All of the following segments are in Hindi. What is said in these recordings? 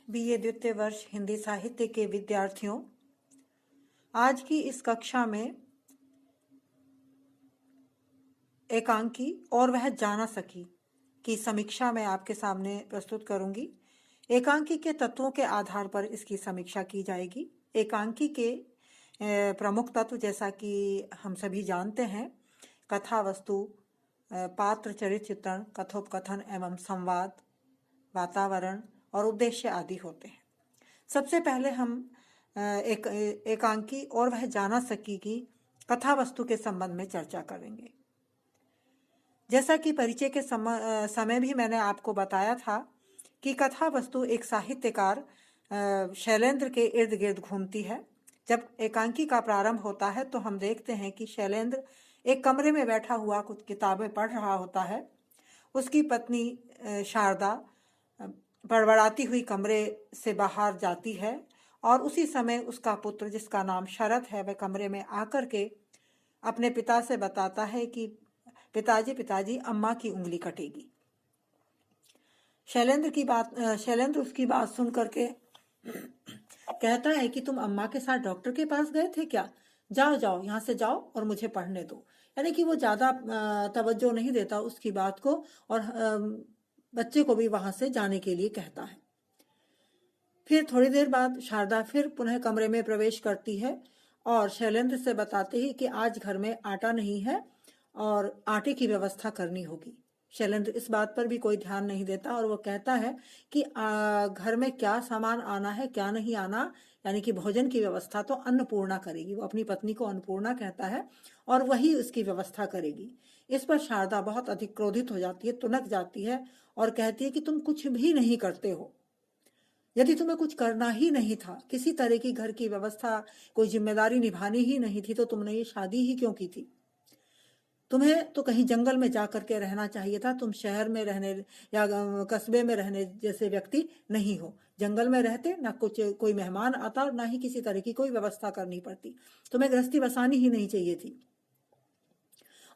बीए द्वितीय वर्ष हिंदी साहित्य के विद्यार्थियों, आज की इस कक्षा में एकांकी और वह जाना सकी की समीक्षा मैं आपके सामने प्रस्तुत करूंगी। एकांकी के तत्वों के आधार पर इसकी समीक्षा की जाएगी। एकांकी के प्रमुख तत्व जैसा कि हम सभी जानते हैं, कथा वस्तु, पात्र चरित्र चित्रण, कथोपकथन एवं संवाद, वातावरण और उद्देश्य आदि होते हैं। सबसे पहले हम एकांकी और वह जाना सकी की कथा वस्तु के संबंध में चर्चा करेंगे। जैसा कि परिचय के समय भी मैंने आपको बताया था कि कथा वस्तु एक साहित्यकार शैलेंद्र के इर्द गिर्द घूमती है। जब एकांकी का प्रारंभ होता है तो हम देखते हैं कि शैलेंद्र एक कमरे में बैठा हुआ कुछ किताबें पढ़ रहा होता है। उसकी पत्नी शारदा बड़बड़ाती हुई कमरे से बाहर जाती है और उसी समय उसका पुत्र, जिसका नाम शरद है, वह कमरे में आकर के अपने पिता से बताता है कि पिताजी अम्मा की उंगली कटेगी। शैलेंद्र उसकी बात सुन करके कहता है कि तुम अम्मा के साथ डॉक्टर के पास गए थे क्या? जाओ यहाँ से जाओ और मुझे पढ़ने दो। यानी कि वो ज्यादा तवज्जो नहीं देता उसकी बात को और बच्चे को भी वहां से जाने के लिए कहता है। फिर थोड़ी देर बाद शारदा फिर पुनः कमरे में प्रवेश करती है और शैलेंद्र से बताते ही कि आज घर में आटा नहीं है और आटे की व्यवस्था करनी होगी। शैलेंद्र इस बात पर भी कोई ध्यान नहीं देता और वो कहता है कि घर में क्या सामान आना है क्या नहीं आना, यानी कि भोजन की व्यवस्था तो अन्नपूर्णा करेगी। वो अपनी पत्नी को अन्नपूर्णा कहता है और वही उसकी व्यवस्था करेगी। इस पर शारदा बहुत अधिक क्रोधित हो जाती है, तुनक जाती है और कहती है कि तुम कुछ भी नहीं करते हो। यदि तुम्हें कुछ करना ही नहीं था, किसी तरह की घर की व्यवस्था, कोई जिम्मेदारी निभानी ही नहीं थी, तो तुमने ये शादी ही क्यों की थी? तुम्हें तो कहीं जंगल में जा करके रहना चाहिए था। तुम शहर में रहने या कस्बे में रहने जैसे व्यक्ति नहीं हो। जंगल में रहते ना कोई मेहमान आता और ना ही किसी तरह की कोई व्यवस्था करनी पड़ती। तुम्हें गृहस्थी बसानी ही नहीं चाहिए थी।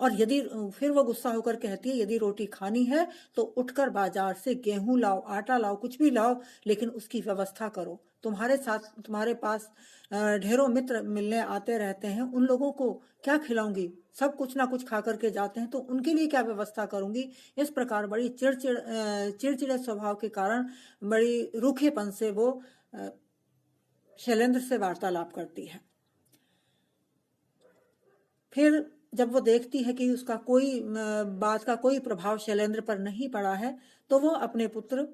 और यदि फिर वो गुस्सा होकर कहती है, यदि रोटी खानी है तो उठकर बाजार से गेहूं लाओ, आटा लाओ, कुछ भी लाओ, लेकिन उसकी व्यवस्था करो। तुम्हारे पास ढेरों मित्र मिलने आते रहते हैं, उन लोगों को क्या खिलाऊंगी? सब कुछ ना कुछ खा करके जाते हैं, तो उनके लिए क्या व्यवस्था करूंगी? इस प्रकार बड़ी चिड़चिड़े स्वभाव के कारण बड़ी रूखेपन से वो शैलेंद्र से वार्तालाप करती है। फिर जब वो देखती है कि उसका कोई बात का कोई प्रभाव शैलेंद्र पर नहीं पड़ा है, तो वो अपने पुत्र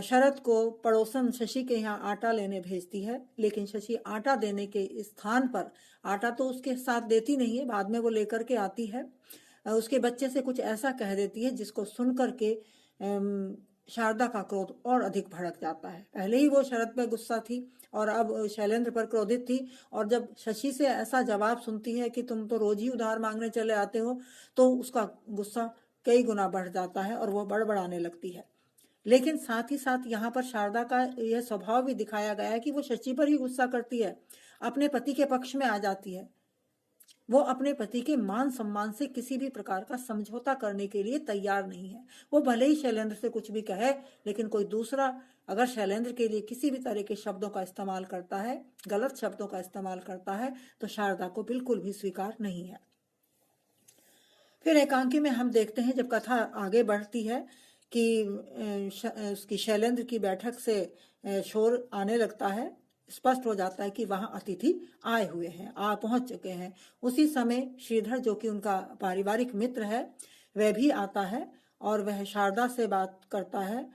शरद को पड़ोसन शशि के यहाँ आटा लेने भेजती है। लेकिन शशि आटा देने के स्थान पर, आटा तो उसके साथ देती नहीं है, बाद में वो लेकर के आती है, उसके बच्चे से कुछ ऐसा कह देती है जिसको सुन करके शारदा का क्रोध और अधिक भड़क जाता है। पहले ही वो शरद पर गुस्सा थी और अब शैलेंद्र पर क्रोधित थी, और जब शशि से ऐसा जवाब सुनती है कि तुम तो रोज ही उधार मांगने चले आते हो, तो उसका गुस्सा कई गुना बढ़ जाता है और वो बड़बड़ाने लगती है। लेकिन साथ ही साथ यहाँ पर शारदा का यह स्वभाव भी दिखाया गया है कि वो शशि पर ही गुस्सा करती है, अपने पति के पक्ष में आ जाती है। वो अपने पति के मान सम्मान से किसी भी प्रकार का समझौता करने के लिए तैयार नहीं है। वो भले ही शैलेंद्र से कुछ भी कहे, लेकिन कोई दूसरा अगर शैलेंद्र के लिए किसी भी तरह के शब्दों का इस्तेमाल करता है, गलत शब्दों का इस्तेमाल करता है, तो शारदा को बिल्कुल भी स्वीकार नहीं है। फिर एकांकी में हम देखते हैं, जब कथा आगे बढ़ती है कि उसकी शैलेंद्र की बैठक से शोर आने लगता है, स्पष्ट हो जाता है कि वहां अतिथि आए हुए हैं, पहुंच चुके हैं। उसी समय श्रीधर, जो कि उनका पारिवारिक मित्र है, वह भी आता है और वह शारदा से बात करता है।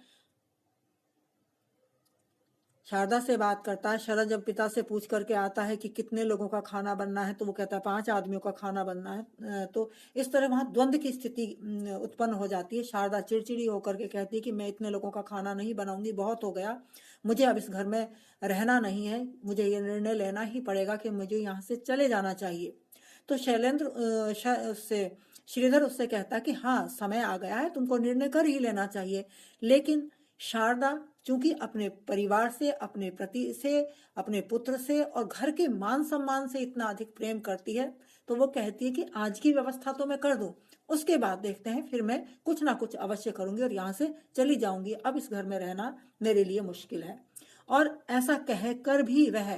शरद जब पिता से पूछ करके आता है कि कितने लोगों का खाना बनना है, तो वो कहता है 5 आदमियों का खाना बनना है। तो इस तरह वहां द्वंद्व की स्थिति उत्पन्न हो जाती है। शारदा चिड़चिड़ी होकर के कहती है कि मैं इतने लोगों का खाना नहीं बनाऊंगी, बहुत हो गया, मुझे अब इस घर में रहना नहीं है, मुझे ये निर्णय लेना ही पड़ेगा कि मुझे यहाँ से चले जाना चाहिए। तो श्रीधर उससे कहता है कि हाँ, समय आ गया है, तुमको निर्णय कर ही लेना चाहिए। लेकिन शारदा चूंकि अपने परिवार से, अपने पति से, अपने पुत्र से और घर के मान सम्मान से इतना अधिक प्रेम करती है, तो वो कहती है कि आज की व्यवस्था तो मैं कर दूं, उसके बाद देखते हैं, फिर मैं कुछ ना कुछ अवश्य करूंगी और यहाँ से चली जाऊंगी, अब इस घर में रहना मेरे लिए मुश्किल है। और ऐसा कहकर भी वह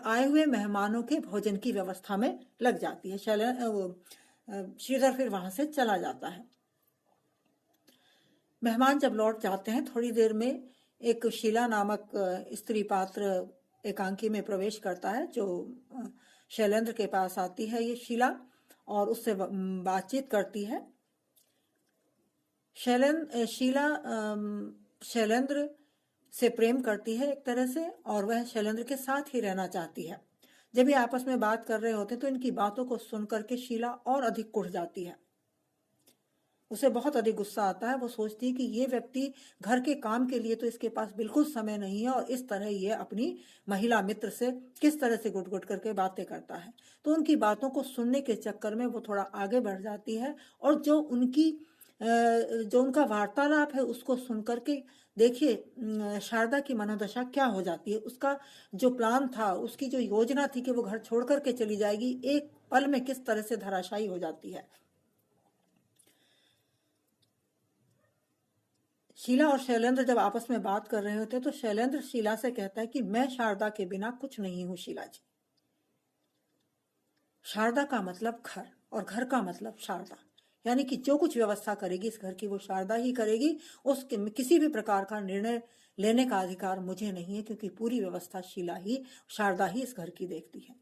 आए हुए मेहमानों के भोजन की व्यवस्था में लग जाती है। श्रीधर फिर वहां से चला जाता है। मेहमान जब लौट जाते हैं, थोड़ी देर में एक शीला नामक स्त्री पात्र एकांकी में प्रवेश करता है, जो शैलेंद्र के पास आती है ये शीला, और उससे बातचीत करती है। शीला शैलेंद्र से प्रेम करती है एक तरह से, और वह शैलेंद्र के साथ ही रहना चाहती है। जब ये आपस में बात कर रहे होते तो इनकी बातों को सुनकर के शीला और अधिक कुढ़ जाती है। उसे बहुत अधिक गुस्सा आता है। वो सोचती है कि ये व्यक्ति घर के काम के लिए तो इसके पास बिल्कुल समय नहीं है, और इस तरह ये अपनी महिला मित्र से किस तरह से गुट गुट करके बातें करता है। तो उनकी बातों को सुनने के चक्कर में वो थोड़ा आगे बढ़ जाती है, और जो उनका वार्तालाप है उसको सुन करके देखिए शारदा की मनोदशा क्या हो जाती है। उसका जो प्लान था, उसकी जो योजना थी कि वो घर छोड़ करके चली जाएगी, एक पल में किस तरह से धराशायी हो जाती है। शीला और शैलेंद्र जब आपस में बात कर रहे होते तो शैलेंद्र शीला से कहता है कि मैं शारदा के बिना कुछ नहीं हूं शीला जी। शारदा का मतलब घर, और घर का मतलब शारदा, यानी कि जो कुछ व्यवस्था करेगी इस घर की वो शारदा ही करेगी। उसके किसी भी प्रकार का निर्णय लेने का अधिकार मुझे नहीं है, क्योंकि पूरी व्यवस्था शारदा ही इस घर की देखती है।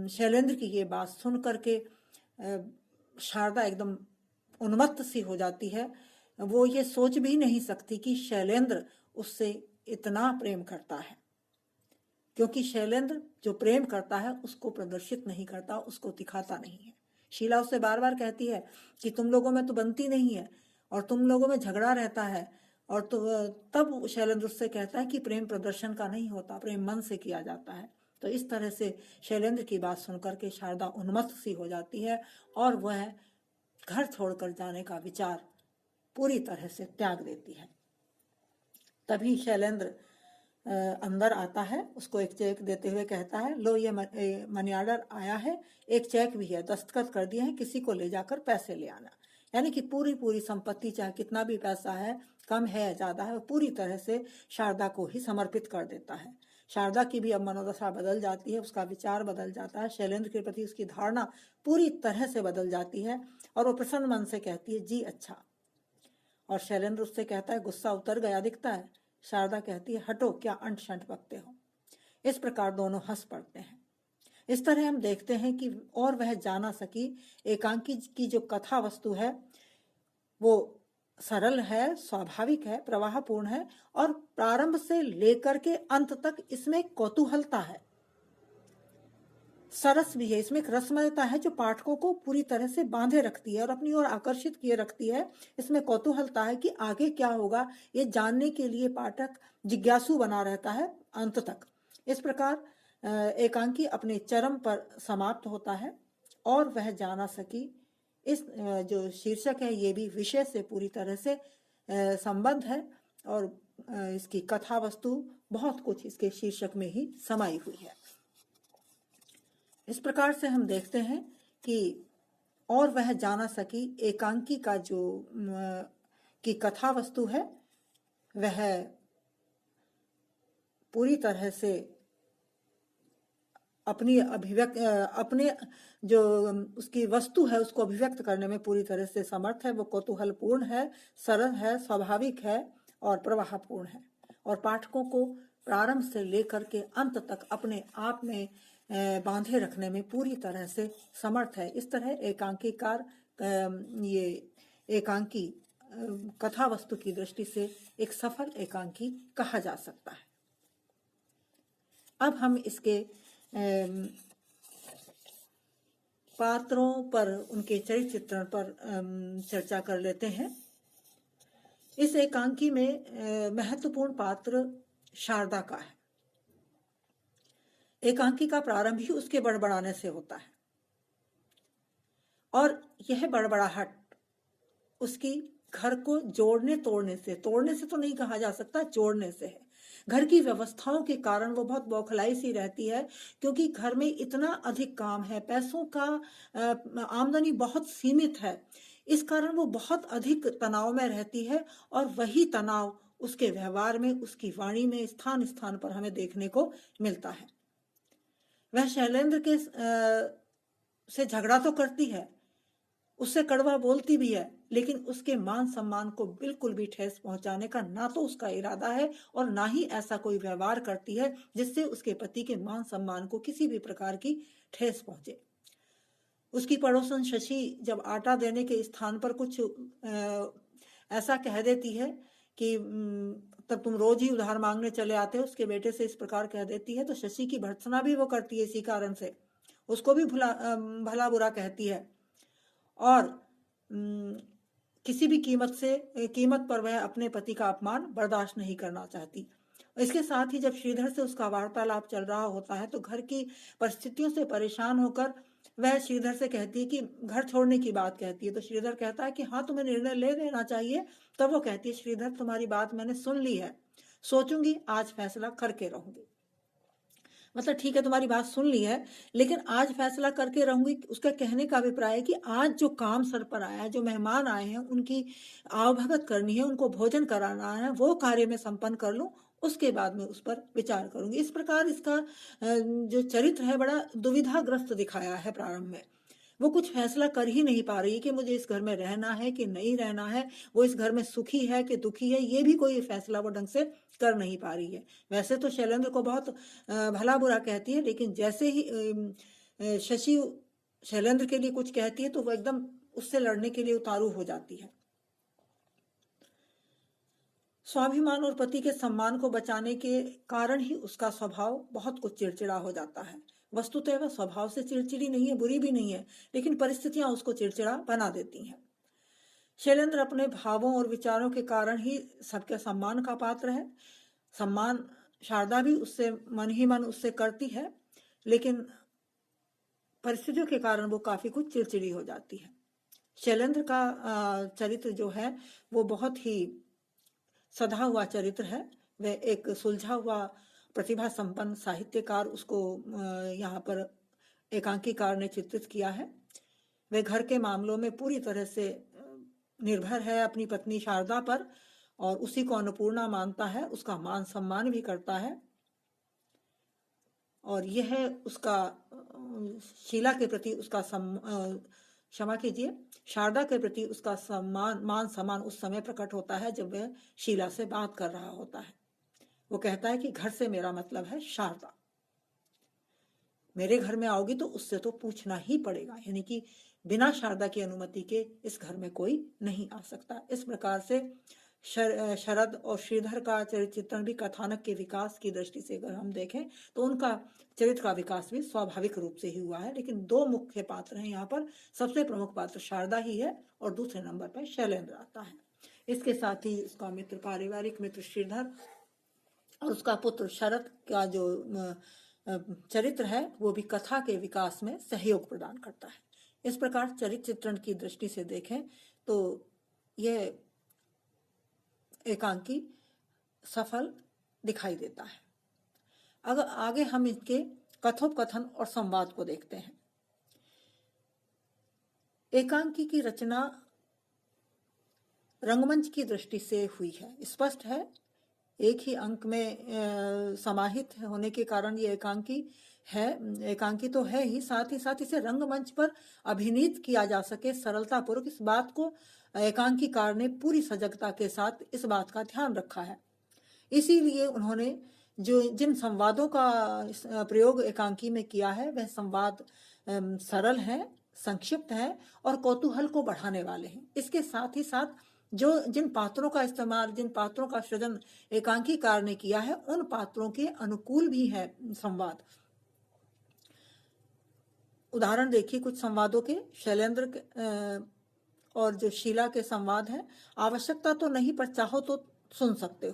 शैलेंद्र की ये बात सुन करके शारदा एकदम उन्मत्त सी हो जाती है। वो ये सोच भी नहीं सकती कि शैलेंद्र उससे इतना प्रेम करता है, क्योंकि शैलेंद्र जो प्रेम करता है उसको प्रदर्शित नहीं करता, उसको दिखाता नहीं है। शीला उससे बार बार कहती है कि तुम लोगों में तो बनती नहीं है, और तुम लोगों में झगड़ा रहता है। और तो तब शैलेंद्र उससे कहता है कि प्रेम प्रदर्शन का नहीं होता, प्रेम मन से किया जाता है। तो इस तरह से शैलेंद्र की बात सुनकर के शारदा उन्मत्त सी हो जाती है, और वह घर छोड़कर जाने का विचार पूरी तरह से त्याग देती है। तभी शैलेंद्र अंदर आता है, उसको एक चेक देते हुए कहता है, लो ये मनी ऑर्डर आया है, एक चेक भी है, दस्तखत कर दिए हैं, किसी को ले जाकर पैसे ले आना। यानी कि पूरी संपत्ति, चाहे कितना भी पैसा है, कम है या ज्यादा है, पूरी तरह से शारदा को ही समर्पित कर देता है। शारदा की भी अब मनोदशा बदल जाती है, उसका विचार बदल जाता है, शैलेंद्र के प्रति उसकी धारणा पूरी तरह से बदल जाती है, और वो प्रसन्न मन से कहती है, जी अच्छा। और शैलेंद्र उससे कहता है, गुस्सा उतर गया दिखता है। शारदा कहती है, हटो, क्या अंट शंट बकते हो। इस प्रकार दोनों हंस पड़ते हैं। इस तरह हम देखते हैं कि और वह जाना सकी एकांकी की जो कथा वस्तु है वो सरल है, स्वाभाविक है, प्रवाहपूर्ण है, और प्रारंभ से लेकर के अंत तक इसमें कौतूहलता है, सरस भी है। इसमें एक रसमयता है जो पाठकों को पूरी तरह से बांधे रखती है और अपनी ओर आकर्षित किए रखती है। इसमें कौतूहलता है कि आगे क्या होगा, ये जानने के लिए पाठक जिज्ञासु बना रहता है अंत तक। इस प्रकार एकांकी अपने चरम पर समाप्त होता है, और वह जाना सकी इस जो शीर्षक है ये भी विषय से पूरी तरह से संबद्ध है, और इसकी कथा वस्तु बहुत कुछ इसके शीर्षक में ही समाई हुई है। इस प्रकार से हम देखते हैं कि और वह जाना सकी एकांकी का जो की कथा वस्तु है वह पूरी तरह से अपने जो उसकी वस्तु है उसको अभिव्यक्त करने में पूरी तरह से समर्थ है। वो कौतूहलपूर्ण है, सरल है, स्वाभाविक है और प्रवाहपूर्ण है, और पाठकों को प्रारंभ से लेकर के अंत तक अपने आप में बांधे रखने में पूरी तरह से समर्थ है। इस तरह एकांकीकार ये एकांकी कथा वस्तु की दृष्टि से एक सफल एकांकी कहा जा सकता है। अब हम इसके पात्रों पर, उनके चरित्र चित्रण पर चर्चा कर लेते हैं। इस एकांकी में महत्वपूर्ण पात्र शारदा का है। एकांकी का प्रारंभ ही उसके बड़बड़ाने से होता है, और यह बड़बड़ाहट उसकी घर को जोड़ने तोड़ने से तो नहीं कहा जा सकता, जोड़ने से है। घर की व्यवस्थाओं के कारण वो बहुत बौखलाई सी रहती है, क्योंकि घर में इतना अधिक काम है, पैसों का आमदनी बहुत सीमित है। इस कारण वो बहुत अधिक तनाव में रहती है, और वही तनाव उसके व्यवहार में, उसकी वाणी में स्थान स्थान पर हमें देखने को मिलता है। वह शैलेंद्र के से झगड़ा तो करती है, उससे कड़वा बोलती भी है, लेकिन उसके मान सम्मान को बिल्कुल भी ठेस पहुंचाने का ना तो उसका इरादा है, और ना ही ऐसा कोई व्यवहार करती है जिससे उसके पति के मान सम्मान को किसी भी प्रकार की ठेस पहुंचे। उसकी पड़ोसन शशि जब आटा देने के स्थान पर कुछ ऐसा कह देती है कि तब तुम रोज ही उधार मांगने चले आते हो, उसके बेटे से इस प्रकार कह देती है, तो शशि की भर्त्सना भी वो करती है इसी कारण से, उसको भी भला बुरा कहती है, और किसी भी कीमत पर वह अपने पति का अपमान बर्दाश्त नहीं करना चाहती। इसके साथ ही जब श्रीधर से उसका वार्तालाप चल रहा होता है, तो घर की परिस्थितियों से परेशान होकर वह श्रीधर से कहती है कि घर छोड़ने की बात कहती है, तो श्रीधर कहता है कि हाँ, तुम्हें निर्णय ले लेना चाहिए। तब वो कहती है, श्रीधर तुम्हारी बात मैंने सुन ली है, सोचूंगी, आज फैसला करके रहूंगी। मतलब ठीक है, तुम्हारी बात सुन ली है, लेकिन आज फैसला करके रहूंगी। उसका कहने का अभिप्राय है कि आज जो काम सर पर आया है, जो मेहमान आए हैं, उनकी आवभगत करनी है, उनको भोजन कराना है, वो कार्य में संपन्न कर लूं, उसके बाद में उस पर विचार करूंगी। इस प्रकार इसका जो चरित्र है बड़ा दुविधाग्रस्त दिखाया है प्रारंभ में। वो कुछ फैसला कर ही नहीं पा रही कि मुझे इस घर में रहना है कि नहीं रहना है, वो इस घर में सुखी है कि दुखी है, ये भी कोई फैसला वो ढंग से कर नहीं पा रही है। वैसे तो शैलेंद्र को बहुत भला बुरा कहती है, लेकिन जैसे ही शशि शैलेंद्र के लिए कुछ कहती है तो वो एकदम उससे लड़ने के लिए उतारू हो जाती है। स्वाभिमान और पति के सम्मान को बचाने के कारण ही उसका स्वभाव बहुत कुछ चिड़चिड़ा हो जाता है। वस्तुतः वह स्वभाव से चिड़चिड़ी नहीं है, बुरी भी नहीं है, लेकिन परिस्थितियां उसको चिड़चिड़ा बना देती हैं। शैलेंद्र अपने भावों और विचारों के कारण ही सबके सम्मान का पात्र है। सम्मान शारदा भी उससे मन ही मन उससे करती है, लेकिन परिस्थितियों के कारण वो काफी कुछ चिड़चिड़ी हो जाती है। शैलेंद्र का चरित्र जो है वो बहुत ही सधा हुआ चरित्र है। वह एक सुलझा हुआ प्रतिभा संपन्न साहित्यकार, उसको यहाँ पर एकांकीकार ने चित्रित किया है। वह घर के मामलों में पूरी तरह से निर्भर है अपनी पत्नी शारदा पर, और उसी को अन्नपूर्णा मानता है, उसका मान सम्मान भी करता है, और यह उसका शीला के प्रति उसका क्षमा कीजिए, शारदा के प्रति उसका मान सम्मान उस समय प्रकट होता है जब वह शीला से बात कर रहा होता है। वो कहता है कि घर से मेरा मतलब है शारदा, मेरे घर में आओगी तो उससे तो पूछना ही पड़ेगा, यानी कि बिना शारदा की अनुमति के इस घर में कोई नहीं आ सकता। इस प्रकार से शरद और श्रीधर का चरित्र चित्रण भी कथानक के विकास की दृष्टि से अगर हम देखें तो उनका चरित्र का विकास भी स्वाभाविक रूप से ही हुआ है। लेकिन दो मुख्य पात्र हैं यहाँ पर, सबसे प्रमुख पात्र शारदा ही है और दूसरे नंबर पर शैलेंद्र आता है। इसके साथ ही उसका मित्र, पारिवारिक मित्र श्रीधर और उसका पुत्र शरद का जो चरित्र है वो भी कथा के विकास में सहयोग प्रदान करता है। इस प्रकार चरित्र चित्रण की दृष्टि से देखें तो यह एकांकी सफल दिखाई देता है। अगर आगे हम इसके कथोपकथन और संवाद को देखते हैं। एकांकी की रचना रंगमंच की दृष्टि से हुई है। स्पष्ट है, एक ही अंक में समाहित होने के कारण ये एकांकी है। एकांकी तो है ही, साथ इसे रंगमंच पर अभिनीत किया जा सके सरलतापूर्वक, इस बात को एकांकीकार ने पूरी सजगता के साथ इस बात का ध्यान रखा है। इसीलिए उन्होंने जिन संवादों का प्रयोग एकांकी में किया है वह संवाद सरल है, संक्षिप्त है और कौतूहल को बढ़ाने वाले हैं। इसके साथ ही साथ जिन पात्रों का इस्तेमाल, जिन पात्रों का सृजन एकांकीकार ने किया है, उन पात्रों के अनुकूल भी है संवाद। उदाहरण देखिए कुछ संवादों के। शैलेंद्र और जो शीला के संवाद हैं, आवश्यकता तो नहीं पर चाहो तो सुन सकते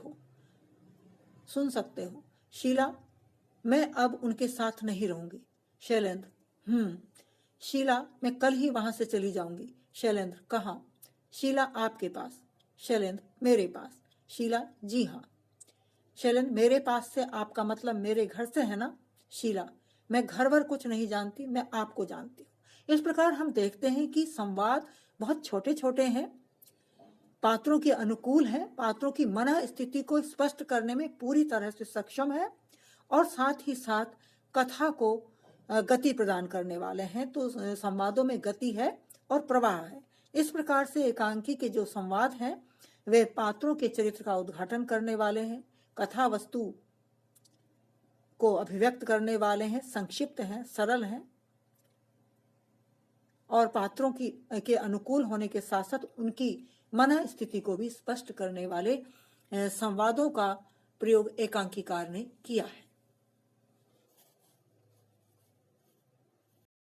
हो। शीला, मैं अब उनके साथ नहीं रहूंगी। शैलेंद्र, शीला, मैं कल ही वहां से चली जाऊंगी। शैलेंद्र, कहाँ? शीला, आपके पास। शैलेंद्र, मेरे पास। शीला, जी हाँ। शैलेंद्र, मेरे पास से आपका मतलब मेरे घर से है ना? शीला, मैं घर वर कुछ नहीं जानती, मैं आपको जानती हूँ। इस प्रकार हम देखते हैं कि संवाद बहुत छोटे छोटे हैं, पात्रों के अनुकूल है, पात्रों की मन स्थिति को स्पष्ट करने में पूरी तरह से सक्षम है और साथ ही साथ कथा को गति प्रदान करने वाले हैं। तो संवादों में गति है और प्रवाह है। इस प्रकार से एकांकी के जो संवाद हैं वे पात्रों के चरित्र का उद्घाटन करने वाले हैं, कथा वस्तु को अभिव्यक्त करने वाले हैं, संक्षिप्त हैं, सरल हैं और पात्रों के अनुकूल होने के साथ साथ उनकी मन स्थिति को भी स्पष्ट करने वाले संवादों का प्रयोग एकांकीकार ने किया है।